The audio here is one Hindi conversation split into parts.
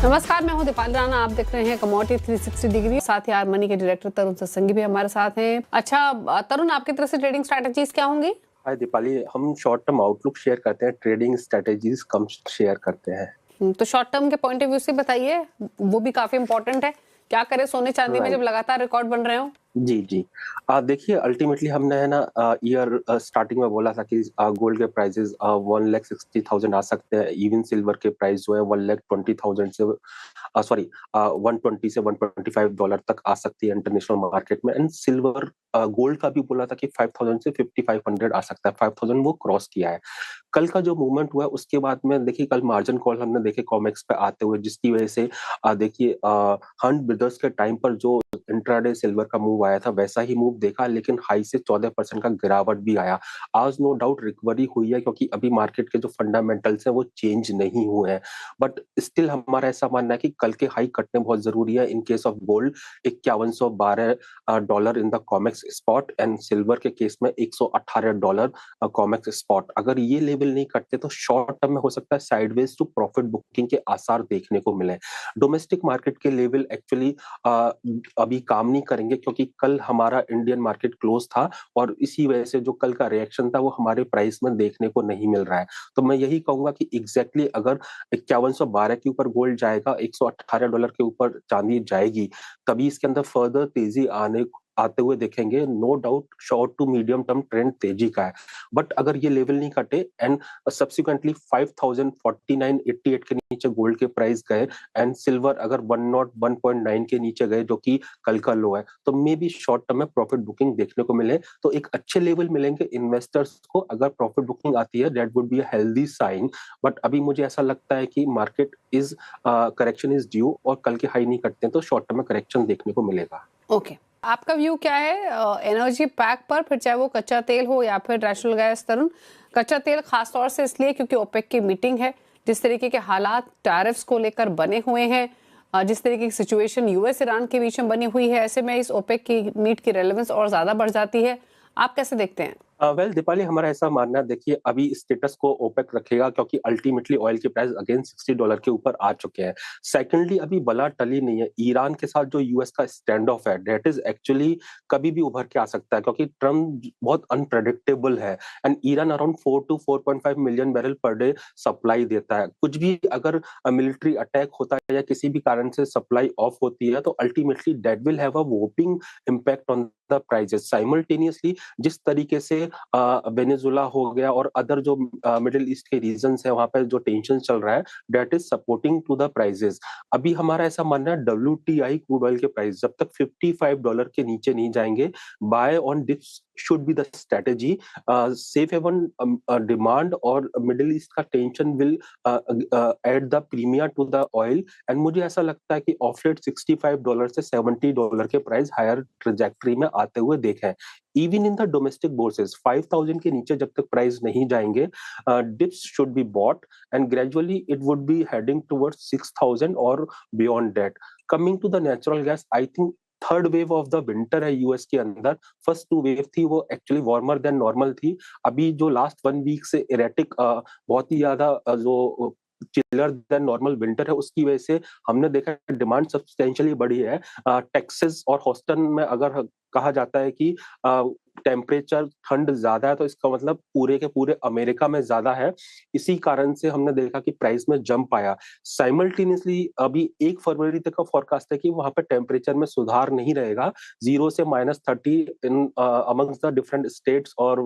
नमस्कार, मैं हूं दीपाली राणा। आप देख रहे हैं कमोडिटी 360 डिग्री। साथ ही आर मनी के डायरेक्टर तरुण सत्संगी भी हमारे साथ हैं। अच्छा तरुण, आपकी तरफ से ट्रेडिंग स्ट्रैटेजीज क्या होंगी? हाय दीपाली, हम शॉर्ट टर्म आउटलुक शेयर करते हैं, ट्रेडिंग स्ट्रेटेजीज कम शेयर करते हैं। तो शॉर्ट टर्म के पॉइंट ऑफ व्यू से बताइए, वो भी काफी इंपॉर्टेंट है। क्या करें सोने चांदी में जब राइट। लगातार रिकॉर्ड बन रहे हो? जी जी। देखिए, अल्टीमेटली हमने है ना ईयर स्टार्टिंग में बोला था कि गोल्ड के प्राइसेस 1,60,000 आ सकते हैं। इवन सिल्वर के प्राइस जो है 1,20,000 से 120 से $125 तक आ सकती है इंटरनेशनल मार्केट में। एंड सिल्वर गोल्ड का भी बोला था कि 5,000 से 5,500 आ सकता है। 5,000 वो क्रॉस किया है। कल का जो मूवमेंट हुआ है उसके बाद में देखिए, कल मार्जिन कॉल हमने देखे कॉमेक्स पे आते हुए, जिसकी वजह से देखिए हंट ब्रदर्स के टाइम पर जो इंट्राडे सिल्वर का मूव आया था वैसा ही मूव देखा, लेकिन हाई से 14% का गिरावट भी आया। आज नो डाउट रिकवरी हुई है, क्योंकि अभी मार्केट के जो फंडामेंटल्स है वो चेंज नहीं हुए हैं। बट स्टिल हमारा ऐसा मानना है कि कल के हाई कटने बहुत जरूरी है। In case of gold 5112 dollar in the COMEX spot, and silver के केस में $118 कॉमेक्स स्पॉट। अगर ये लेवल नहीं कटते तो शॉर्ट टर्म में हो सकता है साइडवेज टू प्रॉफिट बुकिंग के आसार देखने को मिले। डोमेस्टिक मार्केट के लेवल एक्चुअली अभी काम नहीं करेंगे, क्योंकि कल हमारा इंडियन मार्केट क्लोज था और इसी वजह से जो कल का रिएक्शन था वो हमारे प्राइस में देखने को नहीं मिल रहा है। तो मैं यही कहूंगा कि एग्जैक्टली अगर 5112 के ऊपर गोल्ड जाएगा, $118 के ऊपर चांदी जाएगी, तभी इसके अंदर फर्दर तेजी आते हुए देखेंगे। No doubt short to medium term trend तेजी का है। बट अगर ये लेवल नहीं कटे एंड सब्सिक्वेंटली 5,049.88 के नीचे गोल्ड के प्राइस गए, एंड सिल्वर अगर 101.9 के नीचे गए, जो कि कल का लो है, तो मे बी शॉर्ट टर्म में प्रॉफिट बुकिंग देखने को मिले। तो एक अच्छे लेवल मिलेंगे इन्वेस्टर्स को। अगर प्रॉफिट बुकिंग आती है that would be a healthy sign. But अभी मुझे ऐसा लगता है कि market is correction is due, और कल के हाई नहीं कटते हैं तो शॉर्ट टर्म में करेक्शन देखने को मिलेगा। ओके, आपका व्यू क्या है एनर्जी पैक पर, फिर चाहे वो कच्चा तेल हो या फिर नेचुरल गैस? तरुण, कच्चा तेल खासतौर से इसलिए क्योंकि ओपेक की मीटिंग है, जिस तरीके के हालात टैरिफ्स को लेकर बने हुए हैं, जिस तरीके की सिचुएशन यूएस ईरान के बीच में बनी हुई है, ऐसे में इस ओपेक की मीट की रेलेवेंस और ज्यादा बढ़ जाती है। आप कैसे देखते हैं? वेल दीपाली, हमारा ऐसा मानना है, देखिए अभी स्टेटस को ओपेक रखेगा, क्योंकि अल्टीमेटली ऑयल के प्राइस अगेन $60 के ऊपर आ चुके हैं। सेकेंडली, अभी बला टली नहीं है। ईरान के साथ जो यूएस का स्टैंड ऑफ है दैट इज एक्चुअली कभी भी उभर के आ सकता है, क्योंकि ट्रम्प बहुत अनप्रेडिक्टेबल है। And Iran around 4 to 4.5 million barrel per day supply देता है। कुछ भी अगर मिलिट्री अटैक होता है या किसी भी कारण से सप्लाई ऑफ होती है, तो ultimately that will have a whopping impact on the prices. Simultaneously जिस तरीके से वेनेजुला हो गया और अदर जो मिडिल ईस्ट के रीजन्स है, वहां पर जो टेंशन चल रहा है that is supporting to the prices. अभी हमारा ऐसा मानना है WTI क्रूड ऑयल के प्राइस जब तक $55 के नीचे नहीं जाएंगे, buy on dips should be the strategy. Safe haven demand और मिडिल ईस्ट का tension will add the premier to the oil. And मुझे ऐसा लगता है कि ऑफ लेट $65 से $70 के प्राइस हायर ट्रेजेक्टरी में आते हुए देखे। Even in the domestic bourses 5,000 के नीचे जब तक प्राइस नहीं जाएंगे, dips should be bought, and gradually it would be heading towards 6,000 और beyond that. Coming to the natural gas, I think third wave of the winter है यूएस के अंदर। फर्स्ट टू वेव थी वो एक्चुअली वार्मर देन नॉर्मल थी। अभी जो लास्ट 1 वीक से इरेटिक बहुत ही ज्यादा जो चिलर देन नॉर्मल विंटर है, उसकी वजह से हमने देखा डिमांड सब्सटेंशियली बढ़ी है। टेक्सास और हॉस्टन में अगर कहा जाता है कि टेम्परेचर ठंड ज्यादा है, तो इसका मतलब पूरे के पूरे अमेरिका में ज्यादा है। इसी कारण से हमने देखा कि प्राइस में जंप आया। साइमल्टेनियसली अभी 1 फरवरी तक का फोरकास्ट है कि वहां पर टेम्परेचर में सुधार नहीं रहेगा। 0 से -30 in amongst the different states और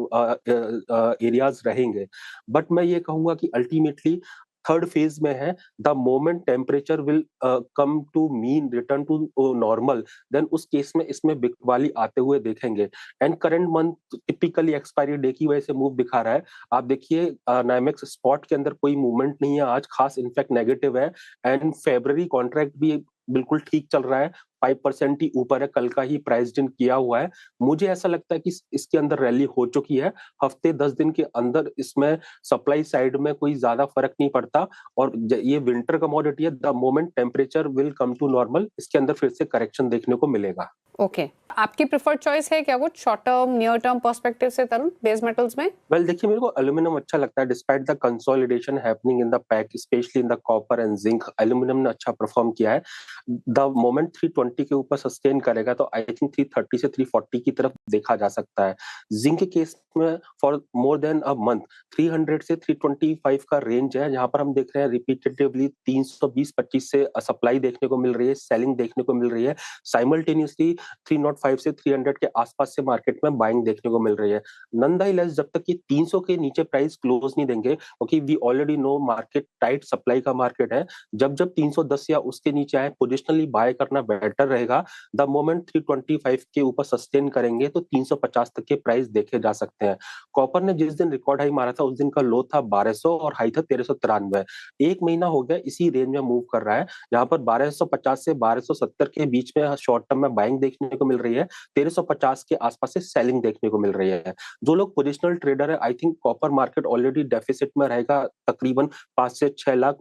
एरियाज रहेंगे। बट मैं ये कहूंगा कि अल्टीमेटली थर्ड फेज में है। The moment temperature will come to mean return to normal, then उस केस में इसमें बिकवाली आते हुए देखेंगे। And current month typically expiry day की वजह से मूव दिखा रहा है। आप देखिए नाइमेक्स स्पॉट के अंदर कोई मूवमेंट नहीं है आज खास, इनफैक्ट नेगेटिव है। एंड फेब्रवरी कॉन्ट्रैक्ट भी बिल्कुल ठीक चल रहा है। 5% ही ऊपर है, कल का ही प्राइस्ड इन किया हुआ है। मुझे ऐसा लगता है कि इसके अंदर रैली हो चुकी है। हफ्ते 10 दिन के अंदर इसमें सप्लाई साइड में कोई ज्यादा फर्क नहीं पड़ता, और ये विंटर कमोडिटी है, the moment temperature will come to normal, इसके अंदर फिर से करेक्शन देखने को मिलेगा। ओके, आपकी प्रेफर्ड चॉइस है क्या कुछ short term near term perspective से तरुण बेस मेटल्स में? वेल देखिए, मेरे को एल्यूमिनियम अच्छा लगता है despite the consolidation happening in the pack, specially in the copper and zinc. Aluminium ने अच्छा परफॉर्म किया है। द मोमेंट 320 के ऊपर सस्टेन करेगा तो आई थिंक 330 से 340 की तरफ देखा जा सकता है। जिंक केस में for more than a month 300 से 325 का रेंज है, जहां पर हम देख रहे हैं रिपीटेटिवली 320-25 से सप्लाई देखने को मिल रही है, सेलिंग देखने को मिल रही है। साइमल्टेनियसली 305 से 300 के आसपास से मार्केट में बाइंग देखने को मिल रही है। नंदाइलेस जब तक ये 300 के नीचे प्राइस क्लोज नहीं देंगे, क्योंकि we already know market tight supply का मार्केट है, जब जब 310 या उसके नीचे आए पोजिशनली बाय करना बेटर रहेगा। द मोमेंट 325 के ऊपर सस्टेन करेंगे तो 350 तक के प्राइस देखे जा सकते हैं। कॉपर ने जिस दिन रिकॉर्ड हाई मारा था उस दिन का लो था 1200 और हाई था 1393। एक महीना हो गया इसी रेंज में मूव कर रहा है, जहां पर 1250 से 1270 के बीच में शॉर्ट टर्म में बाइंग देखने को मिल रही है, 1350 के आसपास से सेलिंग देखने को मिल रही है। जो लोग पोजिशनल ट्रेडर है, I think copper market already deficit में रहेगा तकरीबन 5 से 6 लाख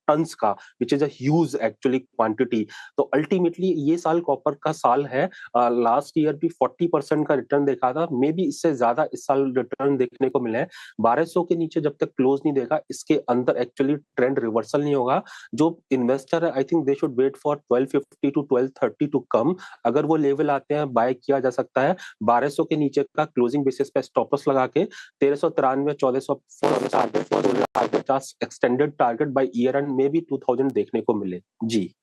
टन्स का, which is a huge actually quantity. तो अल्टीमेटली ये साल कॉपर का साल है। लास्ट ईयर भी 40% का रिटर्न देखा था, मे बी इससे ज्यादा इस साल रिटर्न देखने को मिले हैं। 1200 के नीचे जब तक क्लोज नहीं देगा इसके अंदर एक्चुअली ट्रेंड रिवर्सल नहीं होगा। जो इन्वेस्टर है I think they should wait for 1250 to 1230 to come. अगर वो लेवल आते हैं बाय किया जा सकता है। 1200 के नीचे का क्लोजिंग बेसिस पे स्टॉप लॉस लगा के 1393 1450 extended target by year and may be 2000 देखने को मिले। जी